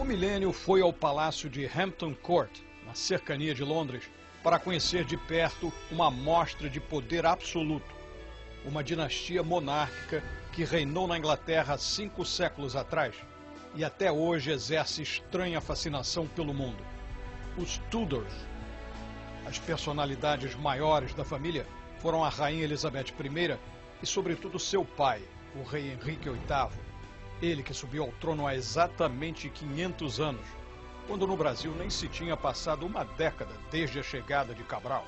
milênio foi ao Palácio de Hampton Court, na cercania de Londres, para conhecer de perto uma amostra de poder absoluto, uma dinastia monárquica que reinou na Inglaterra há 5 séculos atrás e até hoje exerce estranha fascinação pelo mundo. Os Tudors. As personalidades maiores da família foram a Rainha Elizabeth I e, sobretudo, seu pai, o Rei Henrique VIII. Ele que subiu ao trono há exatamente 500 anos, quando no Brasil nem se tinha passado uma década desde a chegada de Cabral.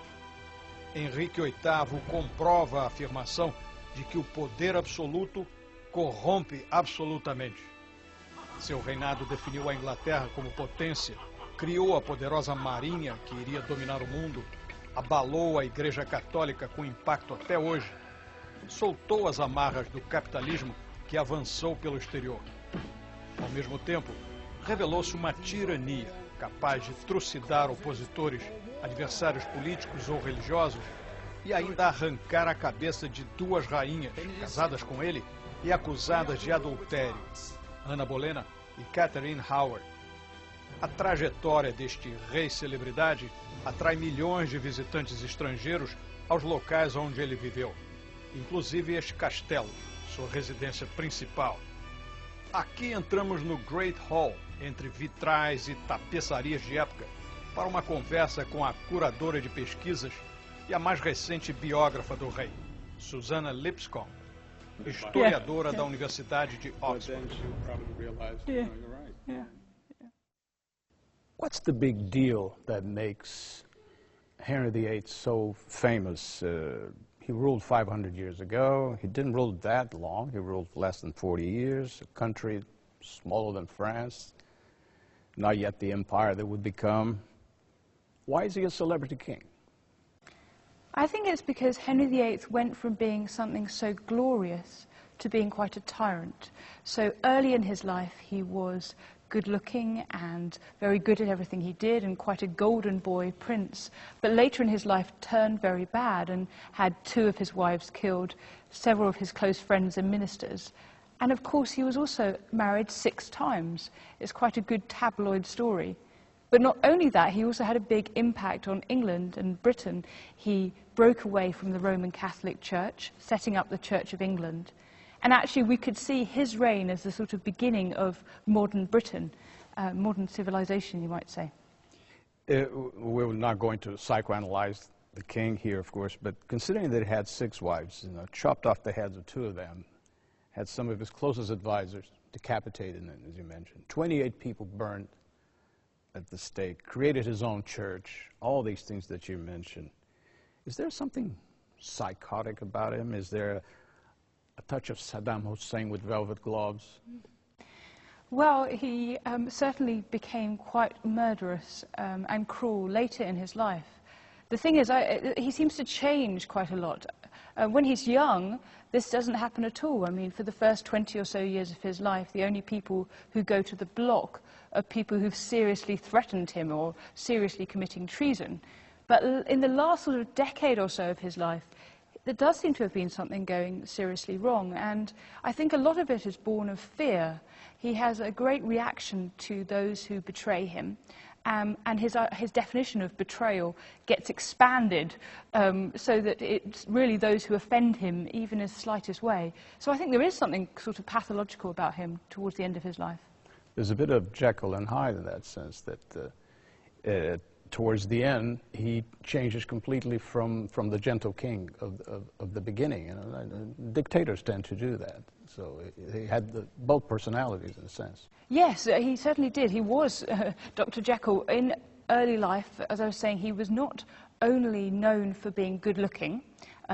Henrique VIII comprova a afirmação de que o poder absoluto corrompe absolutamente. Seu reinado definiu a Inglaterra como potência, criou a poderosa marinha que iria dominar o mundo, abalou a Igreja Católica com impacto até hoje, soltou as amarras do capitalismo que avançou pelo exterior. Ao mesmo tempo, revelou-se uma tirania capaz de trucidar opositores, adversários políticos ou religiosos e ainda arrancar a cabeça de 2 rainhas casadas com ele e acusadas de adultério, Ana Bolena e Catherine Howard. A trajetória deste rei-celebridade atrai milhões de visitantes estrangeiros aos locais onde ele viveu, inclusive este castelo, sua residência principal. Aqui entramos no Great Hall, entre vitrais e tapeçarias de época, para uma conversa com a curadora de pesquisas e a mais recente biógrafa do rei, Susannah Lipscomb, historiadora da Universidade de Oxford. What's the big deal that makes Henry VIII so famous? He ruled 500 years ago. He didn't rule that long. He ruled less than 40 years, a country smaller than France, not yet the empire that would become. Why is he a celebrity king? I think it's because Henry VIII went from being something so glorious to being quite a tyrant. So early in his life he was good-looking and very good at everything he did and quite a golden boy prince. But later in his life turned very bad and had 2 of his wives killed, several of his close friends and ministers. And of course he was also married 6 times. It's quite a good tabloid story. But not only that, he also had a big impact on England and Britain. He broke away from the Roman Catholic Church, setting up the Church of England. And actually we could see his reign as the sort of beginning of modern Britain, modern civilization, you might say. We're not going to psychoanalyze the king here, of course, but considering that he had 6 wives, chopped off the heads of 2 of them, had some of his closest advisors decapitated, as you mentioned, 28 people burned at the stake, created his own church, all these things that you mentioned. Is there something psychotic about him? Is there a touch of Saddam Hussein with velvet gloves? Well, he certainly became quite murderous and cruel later in his life. The thing is, he seems to change quite a lot. When he's young, this doesn't happen at all. I mean, for the first 20 or so years of his life, the only people who go to the block are people who've seriously threatened him or seriously committing treason. But in the last sort of decade or so of his life, there does seem to have been something going seriously wrong, and I think a lot of it is born of fear. He has a great reaction to those who betray him, and his definition of betrayal gets expanded so that it's really those who offend him, even in the slightest way. So I think there is something sort of pathological about him towards the end of his life. There's a bit of Jekyll and Hyde in that sense, that towards the end, he changes completely from the gentle king of the beginning. Dictators tend to do that. So he had both personalities in a sense. Yes, he certainly did. He was Dr. Jekyll. In early life, as I was saying, he was not only known for being good-looking,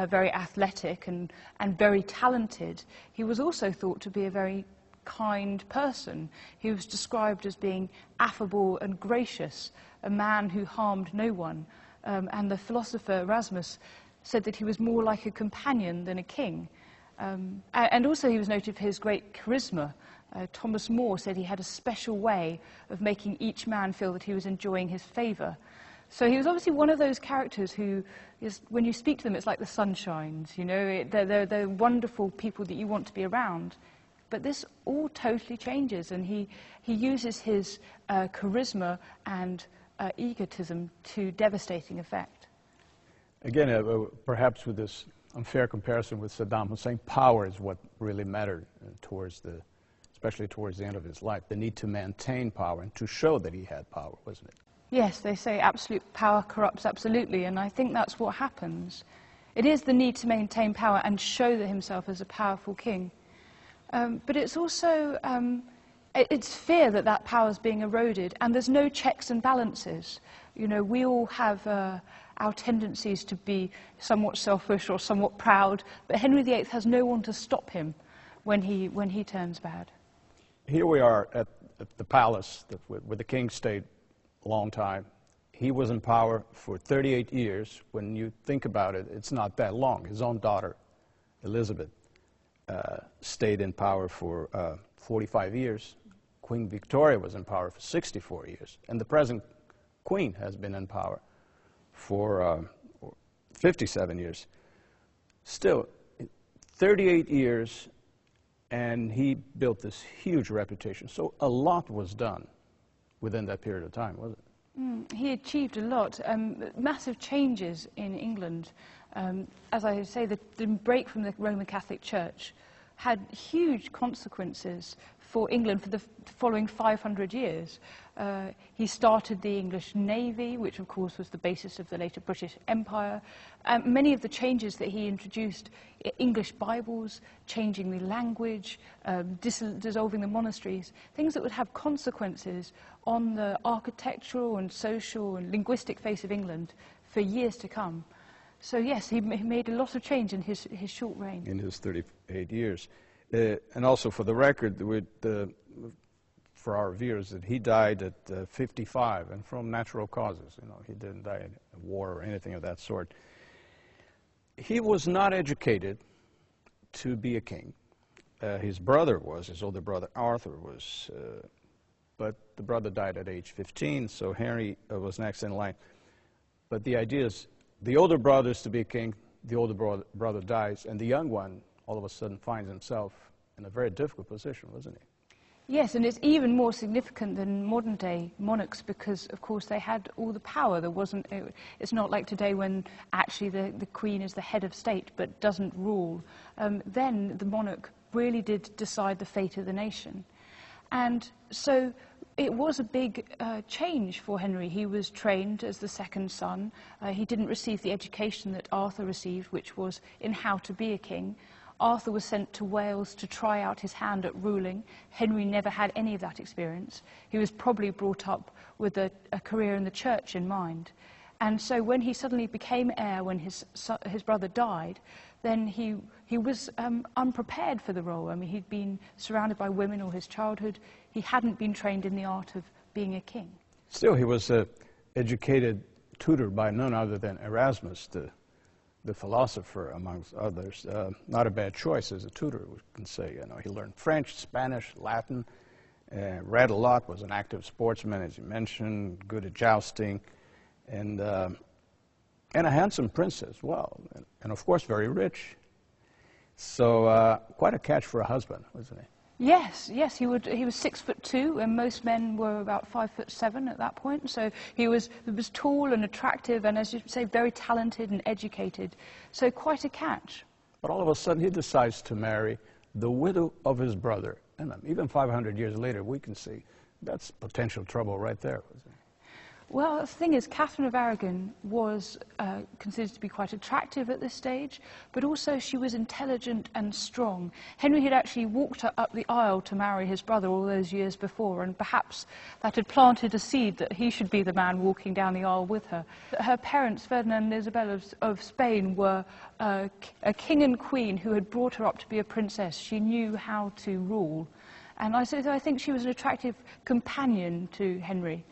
very athletic and very talented. He was also thought to be a very kind person. He was described as being affable and gracious, a man who harmed no one. And the philosopher Erasmus said that he was more like a companion than a king. And also he was noted for his great charisma. Thomas More said he had a special way of making each man feel that he was enjoying his favour. So he was obviously one of those characters who, when you speak to them, it's like the sun shines, you know. They're wonderful people that you want to be around. But this all totally changes, and he uses his charisma and egotism to devastating effect. Again, perhaps with this unfair comparison with Saddam Hussein, power is what really mattered especially towards the end of his life. The need to maintain power and to show that he had power, wasn't it? Yes, they say absolute power corrupts absolutely, and I think that's what happens. It is the need to maintain power and show himself as a powerful king. But it's also, it's fear that that power is being eroded, and there's no checks and balances. You know, we all have our tendencies to be somewhat selfish or somewhat proud, but Henry VIII has no one to stop him when he turns bad. Here we are at the palace where the king stayed a long time. He was in power for 38 years. When you think about it, it's not that long. His own daughter, Elizabeth, stayed in power for 45 years. Queen Victoria was in power for 64 years. And the present queen has been in power for 57 years. Still, 38 years, and he built this huge reputation. So a lot was done within that period of time, wasn't it? He achieved a lot. Massive changes in England. As I say, the break from the Roman Catholic Church had huge consequences for England for the following 500 years. He started the English Navy, which of course was the basis of the later British Empire. Many of the changes that he introduced, English Bibles, changing the language, dissolving the monasteries, things that would have consequences on the architectural and social and linguistic face of England for years to come. So yes, he made a lot of change in his short reign. In his 38 years. And also for the record, for our viewers, that he died at 55 and from natural causes. You know, he didn't die in war or anything of that sort. He was not educated to be a king. His brother was, his older brother Arthur was, but the brother died at age 15, so Henry was next in line. But the idea is, the older brother is to be king, the older brother dies, and the young one all of a sudden finds himself in a very difficult position, wasn't he? Yes, and it's even more significant than modern-day monarchs because, of course, they had all the power. It's not like today when actually the Queen is the head of state but doesn't rule. Then the monarch really did decide the fate of the nation. And so it was a big change for Henry. He was trained as the second son. He didn't receive the education that Arthur received, which was in how to be a king. Arthur was sent to Wales to try out his hand at ruling. Henry never had any of that experience. He was probably brought up with a career in the church in mind. And so when he suddenly became heir when his brother died, then he was unprepared for the role. I mean, he'd been surrounded by women all his childhood. He hadn't been trained in the art of being a king. Still, he was educated, tutored by none other than Erasmus, the philosopher, amongst others. Not a bad choice as a tutor, we can say. You know, he learned French, Spanish, Latin, read a lot, was an active sportsman, as you mentioned, good at jousting, and a handsome prince as well, and of course very rich. So quite a catch for a husband, wasn't he? Yes, yes, he was 6'2", and most men were about 5'7" at that point. So he was tall and attractive, and as you say, very talented and educated. So quite a catch. But all of a sudden, he decides to marry the widow of his brother, and even 500 years later, we can see that's potential trouble right there, wasn't it? Well, the thing is, Catherine of Aragon was considered to be quite attractive at this stage, but also she was intelligent and strong. Henry had actually walked her up the aisle to marry his brother all those years before, and perhaps that had planted a seed that he should be the man walking down the aisle with her. Her parents, Ferdinand and Isabel of Spain, were a king and queen who had brought her up to be a princess. She knew how to rule. And I think she was an attractive companion to Henry.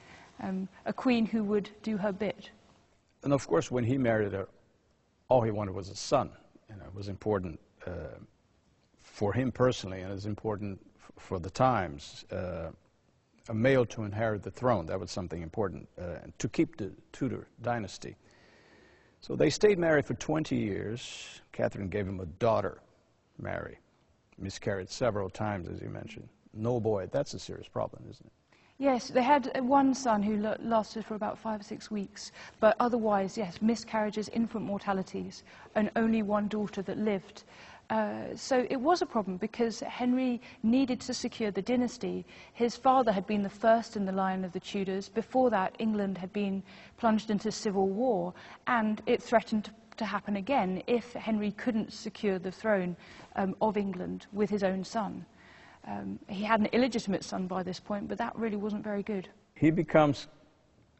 A queen who would do her bit. And of course, when he married her, all he wanted was a son. You know, it was important for him personally, and it was important for the times. A male to inherit the throne, that was something important, to keep the Tudor dynasty. So they stayed married for 20 years. Catherine gave him a daughter, Mary. miscarried several times, as you mentioned. No boy, that's a serious problem, isn't it? Yes, they had one son who lasted for about 5 or 6 weeks, but otherwise, yes, miscarriages, infant mortalities, and only one daughter that lived. So it was a problem because Henry needed to secure the dynasty. His father had been the first in the line of the Tudors. Before that, England had been plunged into civil war, and it threatened to happen again if Henry couldn't secure the throne of England with his own son. He had an illegitimate son by this point, but that really wasn't very good. He becomes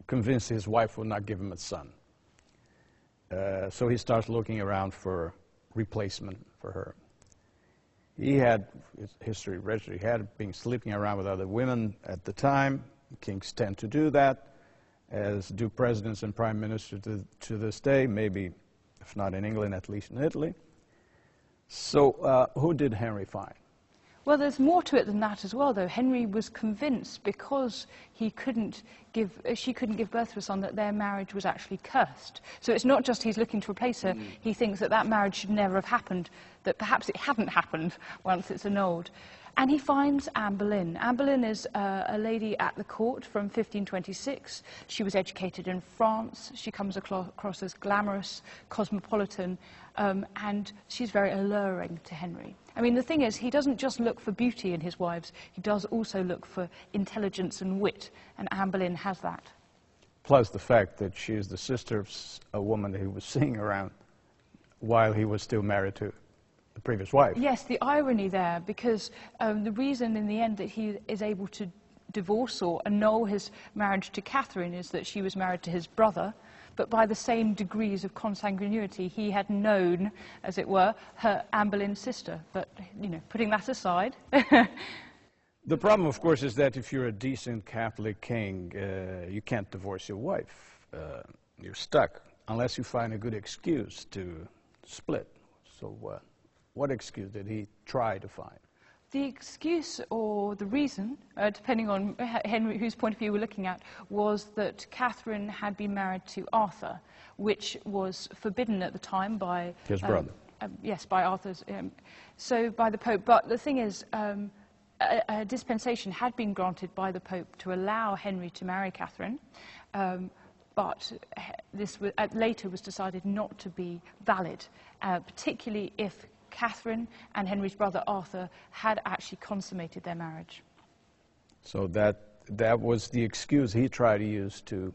convinced his wife will not give him a son. So he starts looking around for replacement for her. He had, history registry, he had been sleeping around with other women at the time. Kings tend to do that, as do presidents and prime ministers to this day, maybe, if not in England, at least in Italy. So who did Henry find? Well, there's more to it than that as well, though. Henry was convinced, because she couldn't give birth to a son, that their marriage was actually cursed. So it's not just he's looking to replace her, he thinks that that marriage should never have happened, that perhaps it hadn't happened once it's annulled. And he finds Anne Boleyn. Anne Boleyn is a lady at the court from 1526. She was educated in France. She comes across as glamorous, cosmopolitan, and she's very alluring to Henry. I mean, the thing is, he doesn't just look for beauty in his wives, he does also look for intelligence and wit, and Anne Boleyn has that. Plus the fact that she is the sister of a woman that he was seeing around while he was still married to the previous wife. Yes, the irony there, because the reason in the end that he is able to divorce or annul his marriage to Catherine is that she was married to his brother, but by the same degrees of consanguinity he had known, as it were, her Anne Boleyn's sister. But, you know, putting that aside. The problem, of course, is that if you're a decent Catholic king, you can't divorce your wife. You're stuck, unless you find a good excuse to split. So what excuse did he try to find? The excuse, or the reason, depending on Henry, whose point of view we're looking at, was that Catherine had been married to Arthur, which was forbidden at the time by... His brother. Yes, by Arthur's... so by the Pope. But the thing is, a dispensation had been granted by the Pope to allow Henry to marry Catherine, but this later was decided not to be valid, particularly if Catherine and Henry's brother Arthur had actually consummated their marriage. So that was the excuse he tried to use to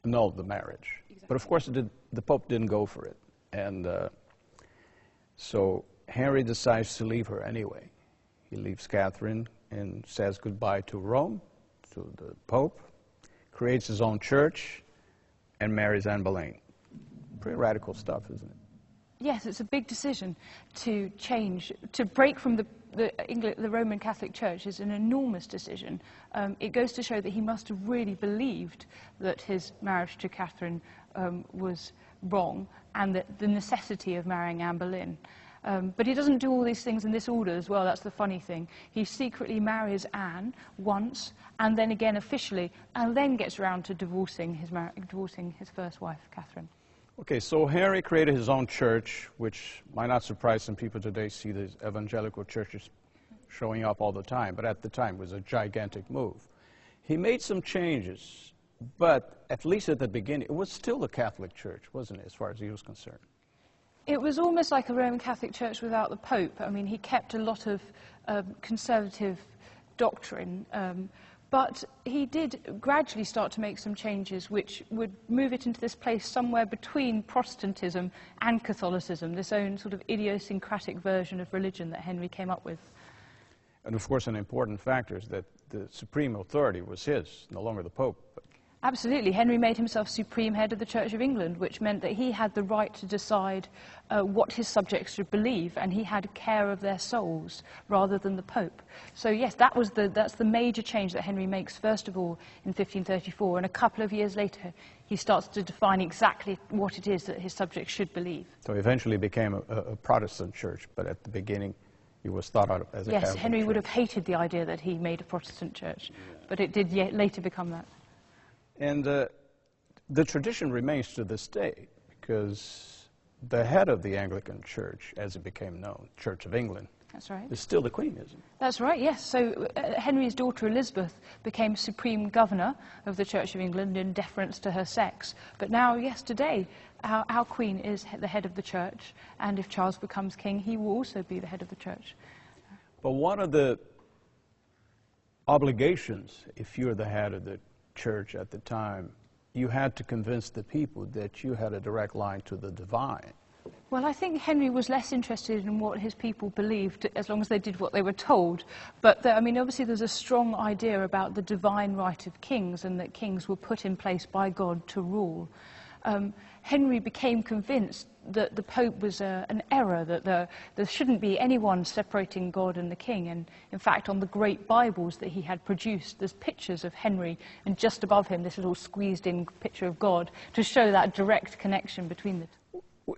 annul the marriage. Exactly. But of course the Pope didn't go for it. And so Henry decides to leave her anyway. He leaves Catherine and says goodbye to Rome, to the Pope, creates his own church, and marries Anne Boleyn. Pretty radical stuff, isn't it? Yes, it's a big decision to change, to break from the Roman Catholic Church is an enormous decision. It goes to show that he must have really believed that his marriage to Catherine was wrong, and that the necessity of marrying Anne Boleyn. But he doesn't do all these things in this order as well, that's the funny thing. He secretly marries Anne once, and then again officially, and then gets around to divorcing his first wife, Catherine. Okay, so Henry created his own church, which might not surprise some people today, see these evangelical churches showing up all the time, but at the time it was a gigantic move. He made some changes, but at least at the beginning, it was still the Catholic Church, wasn't it, as far as he was concerned? It was almost like a Roman Catholic Church without the Pope. I mean, he kept a lot of conservative doctrine, but he did gradually start to make some changes which would move it into this place somewhere between Protestantism and Catholicism, this own sort of idiosyncratic version of religion that Henry came up with. And of course an important factor is that the supreme authority was his, no longer the Pope. Absolutely. Henry made himself supreme head of the Church of England, which meant that he had the right to decide what his subjects should believe, and he had care of their souls rather than the Pope. So yes, that's the major change that Henry makes, first of all, in 1534, and a couple of years later he starts to define exactly what it is that his subjects should believe. So he eventually became a Protestant church, but at the beginning he was thought of as a Catholic church. Henry would have hated the idea that he made a Protestant church, but it did later become that. And the tradition remains to this day, because the head of the Anglican Church, as it became known, Church of England, That's right. Is still the Queen, isn't it? That's right, yes. So Henry's daughter Elizabeth became Supreme Governor of the Church of England in deference to her sex. But now, yes, today, our Queen is the head of the Church, and if Charles becomes king, he will also be the head of the Church. But one of the obligations, if you're the head of the Church at the time, you had to convince the people that you had a direct line to the divine. Well, I think Henry was less interested in what his people believed, as long as they did what they were told. But, I mean, obviously there's a strong idea about the divine right of kings, and that kings were put in place by God to rule. Henry became convinced that the Pope was an error, that there shouldn't be anyone separating God and the king. And in fact, on the great Bibles that he had produced, there's pictures of Henry, and just above him, this little squeezed-in picture of God, to show that direct connection between the two.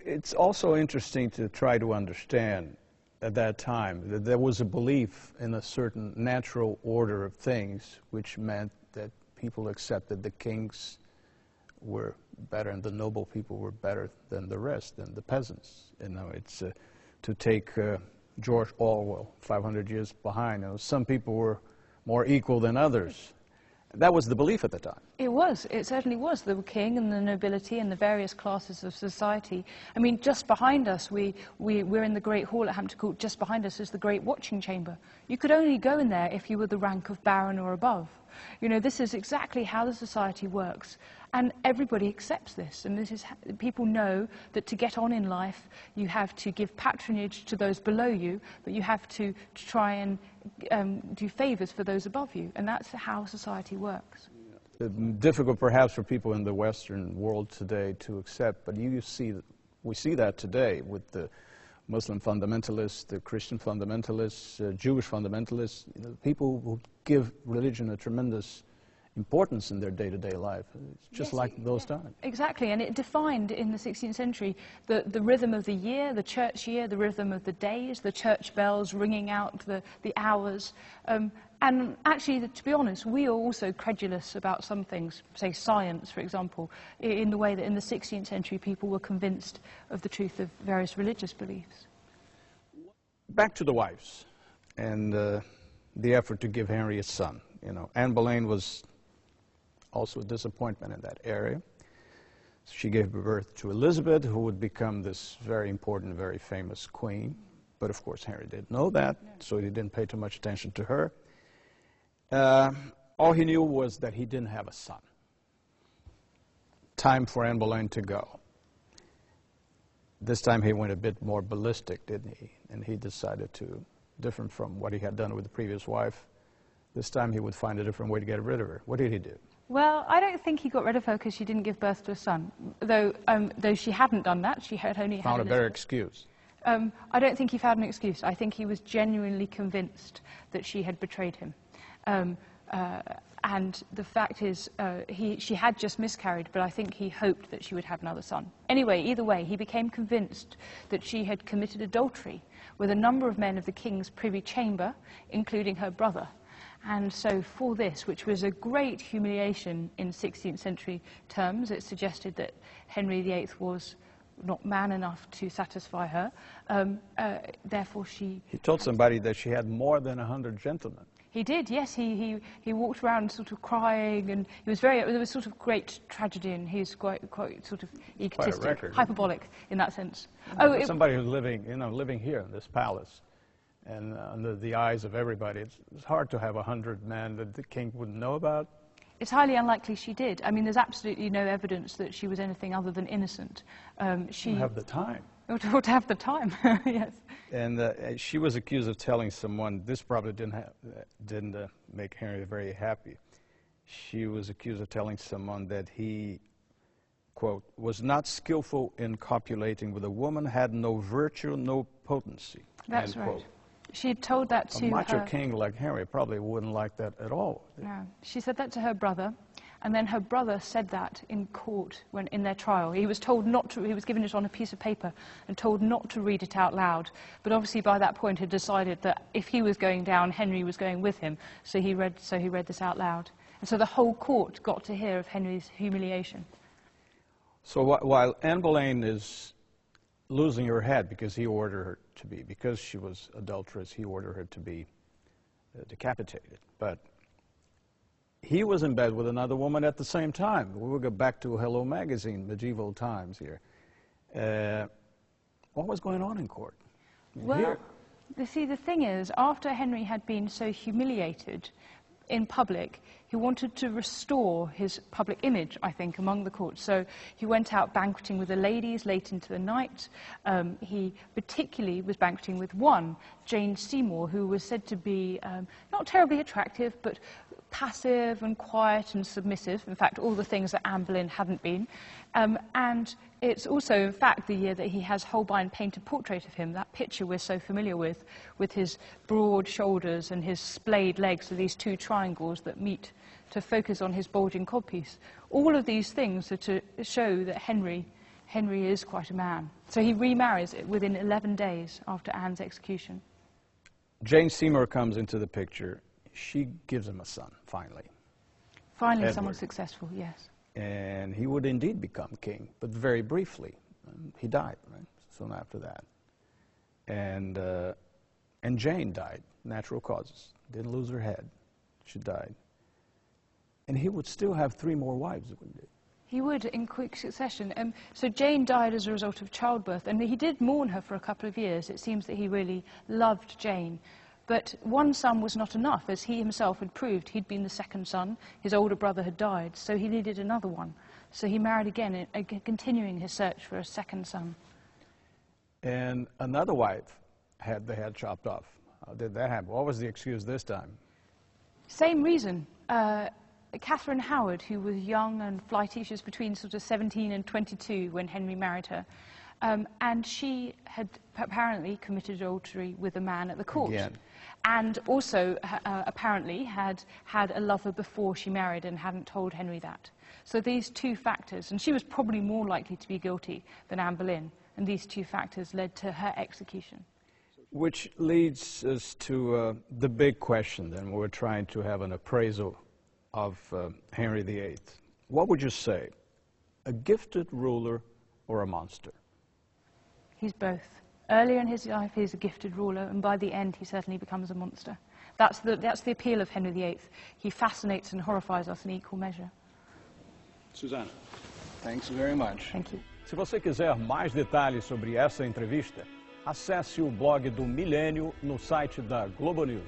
It's also interesting to try to understand at that time that there was a belief in a certain natural order of things, which meant that people accepted the kings were better and the noble people were better than the rest, than the peasants. You know, it's to take George Orwell, 500 years behind. You know, some people were more equal than others. That was the belief at the time. It was. It certainly was. The king and the nobility and the various classes of society. I mean, just behind us, we're in the Great Hall at Hampton Court. Just behind us is the Great Watching Chamber. You could only go in there if you were the rank of baron or above. You know, this is exactly how the society works. And everybody accepts this. And this is, people know that to get on in life, you have to give patronage to those below you, but you have to try and do favors for those above you. And that's how society works. Difficult perhaps for people in the Western world today to accept, but we see that today with the Muslim fundamentalists, the Christian fundamentalists, Jewish fundamentalists, you know, people who give religion a tremendous importance in their day-to-day life. It's just like those times. Exactly, and it defined in the 16th century the rhythm of the year, the church year, the rhythm of the days, the church bells ringing out the hours. And actually, to be honest, we are also credulous about some things, say science, for example, in the way that in the 16th century people were convinced of the truth of various religious beliefs. Back to the wives and the effort to give Henry a son. You know, Anne Boleyn was also a disappointment in that area. She gave birth to Elizabeth, who would become this very important, very famous queen. But of course, Henry didn't know that, so he didn't pay too much attention to her. All he knew was that he didn't have a son. Time for Anne Boleyn to go. This time he went a bit more ballistic, didn't he? And he decided to, different from what he had done with the previous wife, this time he would find a different way to get rid of her. What did he do? Well, I don't think he got rid of her because she didn't give birth to a son. Though she hadn't done that, she had only found a better excuse. I don't think he found an excuse. I think he was genuinely convinced that she had betrayed him. And the fact is, she had just miscarried, but I think he hoped that she would have another son. Anyway, either way, he became convinced that she had committed adultery with a number of men of the king's privy chamber, including her brother. And so for this, which was a great humiliation in 16th century terms, it suggested that Henry VIII was not man enough to satisfy her. Therefore, He told somebody that she had more than 100 gentlemen. He did, yes. He walked around sort of crying, and he was there was sort of great tragedy, and he's quite sort of egotistic, quite a record, hyperbolic in that sense. Somebody who's living here in this palace, and under the eyes of everybody, it's hard to have 100 men that the king wouldn't know about. It's highly unlikely she did. I mean, there's absolutely no evidence that she was anything other than innocent. She didn't have the time. To have the time, yes. And she was accused of telling someone, this probably didn't make Henry very happy. She was accused of telling someone that he, quote, was not skillful in copulating with a woman, had no virtue, no potency. That's end right. quote. She had told that to a macho her king like Henry probably wouldn't like that at all. No. She said that to her brother, and then her brother said that in court when in their trial. He was told not to, he was given it on a piece of paper and told not to read it out loud. But obviously by that point had decided that if he was going down, Henry was going with him. So he read this out loud. And so the whole court got to hear of Henry's humiliation. So while Anne Boleyn is losing her head because he ordered her to be. Because she was adulterous, he ordered her to be decapitated. But he was in bed with another woman at the same time. We will go back to Hello Magazine, medieval times here. What was going on in court? Well, the thing is, after Henry had been so humiliated in public, he wanted to restore his public image, I think, among the court. So he went out banqueting with the ladies late into the night. He particularly was banqueting with one, Jane Seymour, who was said to be not terribly attractive, but passive and quiet and submissive. In fact, all the things that Anne Boleyn hadn't been. And it's also, in fact, the year that he has Holbein paint a portrait of him, that picture we're so familiar with his broad shoulders and his splayed legs, so these two triangles that meet to focus on his bulging codpiece. All of these things are to show that Henry is quite a man. So he remarries within 11 days after Anne's execution. Jane Seymour comes into the picture. She gives him a son, finally. Finally, Edward. someone successful, yes. And he would indeed become king, but very briefly. He died, right, soon after that. And Jane died, natural causes. Didn't lose her head. She died. And he would still have 3 more wives, wouldn't he? He would, in quick succession. So Jane died as a result of childbirth, and he did mourn her for a couple of years. It seems that he really loved Jane. But one son was not enough, as he himself had proved. He'd been the second son. His older brother had died, so he needed another one. So he married again, continuing his search for a second son. And another wife had the head chopped off. How did that happen? What was the excuse this time? Same reason. Catherine Howard, who was young and flighty, she was between sort of 17 and 22 when Henry married her. And she had apparently committed adultery with a man at the court. Again. And also apparently had had a lover before she married and hadn't told Henry that. So these 2 factors, and she was probably more likely to be guilty than Anne Boleyn, and these 2 factors led to her execution. Which leads us to the big question, then. We're trying to have an appraisal of Henry VIII. What would you say? A gifted ruler or a monster? He's both. Earlier in his life, he's a gifted ruler, and by the end, he certainly becomes a monster. That's the appeal of Henry VIII. He fascinates and horrifies us in equal measure. Susana, thanks very much. Thank you. Se você quiser mais detalhes sobre essa entrevista, acesse o blog do Milênio no site da Globo News.